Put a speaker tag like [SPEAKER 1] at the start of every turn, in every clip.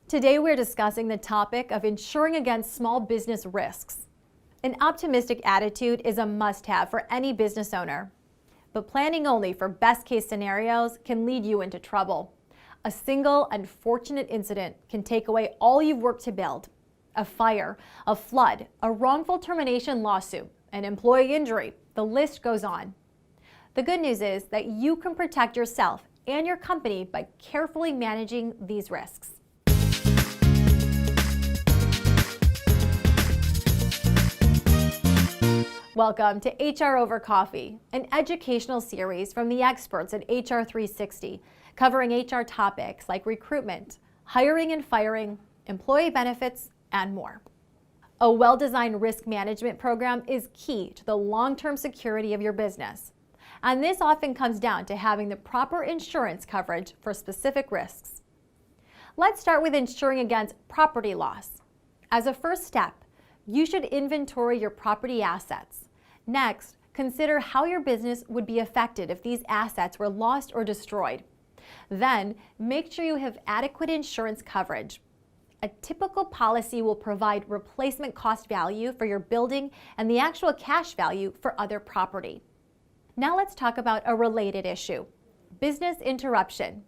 [SPEAKER 1] Today we're discussing the topic of insuring against small business risks. An optimistic attitude is a must-have for any business owner, but planning only for best-case scenarios can lead you into trouble. A single unfortunate incident can take away all you've worked to build. A fire, a flood, a wrongful termination lawsuit, an employee injury, the list goes on. The good news is that you can protect yourself and your company by carefully managing these risks. Welcome to HR Over Coffee, an educational series from the experts at HR 360, covering HR topics like recruitment, hiring and firing, employee benefits, and more. A well-designed risk management program is key to the long-term security of your business, and this often comes down to having the proper insurance coverage for specific risks. Let's start with insuring against property loss. As a first step, you should inventory your property assets. Next, consider how your business would be affected if these assets were lost or destroyed. Then, make sure you have adequate insurance coverage. A typical policy will provide replacement cost value for your building and the actual cash value for other property. Now let's talk about a related issue: business interruption.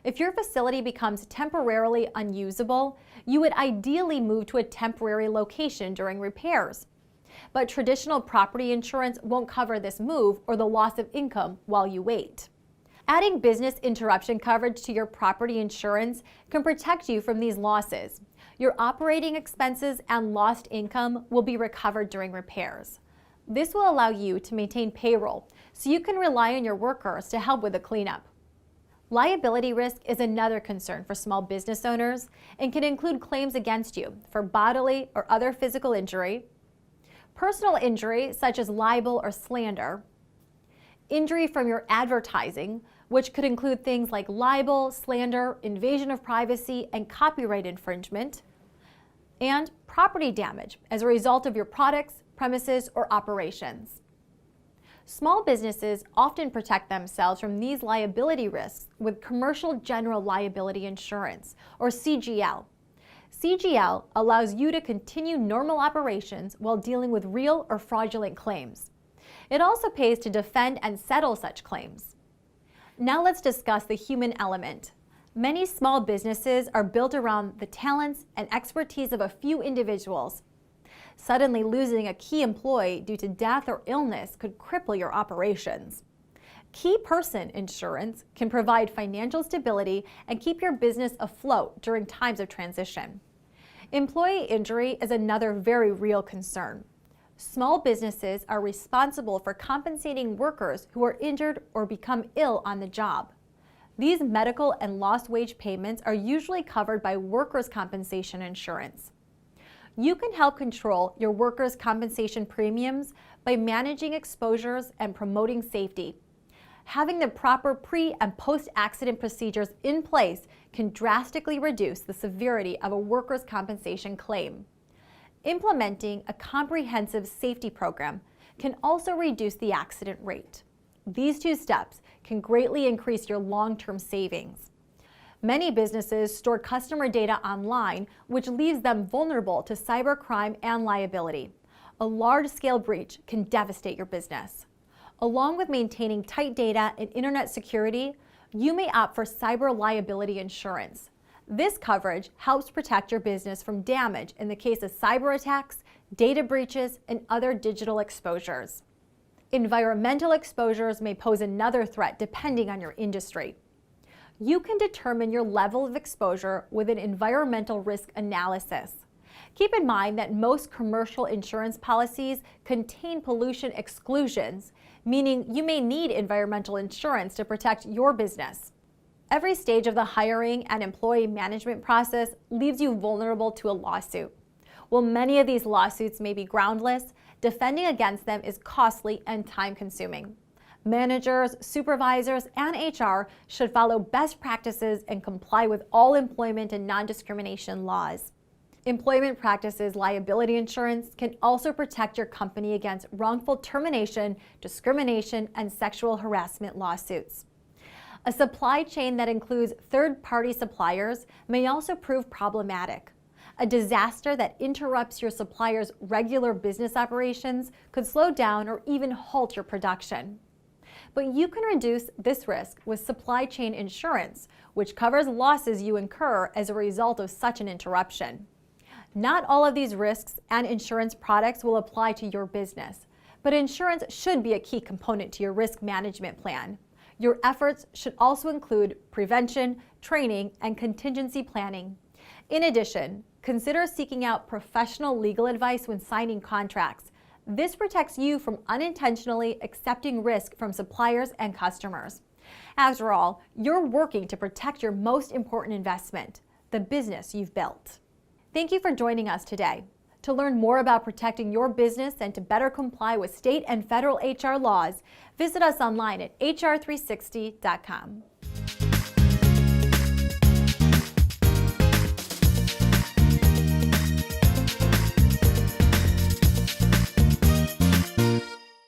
[SPEAKER 1] If your facility becomes temporarily unusable, you would ideally move to a temporary location during repairs. But traditional property insurance won't cover this move or the loss of income while you wait. Adding business interruption coverage to your property insurance can protect you from these losses. Your operating expenses and lost income will be recovered during repairs. This will allow you to maintain payroll, so you can rely on your workers to help with the cleanup. Liability risk is another concern for small business owners and can include claims against you for bodily or other physical injury, personal injury such as libel or slander, injury from your advertising, which could include things like libel, slander, invasion of privacy, and copyright infringement, and property damage as a result of your products, premises, or operations. Small businesses often protect themselves from these liability risks with commercial general liability insurance, or CGL. CGL allows you to continue normal operations while dealing with real or fraudulent claims. It also pays to defend and settle such claims. Now let's discuss the human element. Many small businesses are built around the talents and expertise of a few individuals. Suddenly losing a key employee due to death or illness could cripple your operations. Key person insurance can provide financial stability and keep your business afloat during times of transition. Employee injury is another very real concern. Small businesses are responsible for compensating workers who are injured or become ill on the job. These medical and lost wage payments are usually covered by workers' compensation insurance. You can help control your workers' compensation premiums by managing exposures and promoting safety. Having the proper pre- and post-accident procedures in place can drastically reduce the severity of a workers' compensation claim. Implementing a comprehensive safety program can also reduce the accident rate. These two steps can greatly increase your long-term savings. Many businesses store customer data online, which leaves them vulnerable to cybercrime and liability. A large-scale breach can devastate your business. Along with maintaining tight data and internet security, you may opt for cyber liability insurance. This coverage helps protect your business from damage in the case of cyber attacks, data breaches, and other digital exposures. Environmental exposures may pose another threat depending on your industry. You can determine your level of exposure with an environmental risk analysis. Keep in mind that most commercial insurance policies contain pollution exclusions, meaning you may need environmental insurance to protect your business. Every stage of the hiring and employee management process leaves you vulnerable to a lawsuit. While many of these lawsuits may be groundless, defending against them is costly and time-consuming. Managers, supervisors, and HR should follow best practices and comply with all employment and non-discrimination laws. Employment practices liability insurance can also protect your company against wrongful termination, discrimination, and sexual harassment lawsuits. A supply chain that includes third-party suppliers may also prove problematic. A disaster that interrupts your supplier's regular business operations could slow down or even halt your production. But you can reduce this risk with supply chain insurance, which covers losses you incur as a result of such an interruption. Not all of these risks and insurance products will apply to your business, but insurance should be a key component to your risk management plan. Your efforts should also include prevention, training, and contingency planning. In addition, consider seeking out professional legal advice when signing contracts. This protects you from unintentionally accepting risk from suppliers and customers. After all, you're working to protect your most important investment, the business you've built. Thank you for joining us today. To learn more about protecting your business and to better comply with state and federal HR laws, visit us online at hr360.com.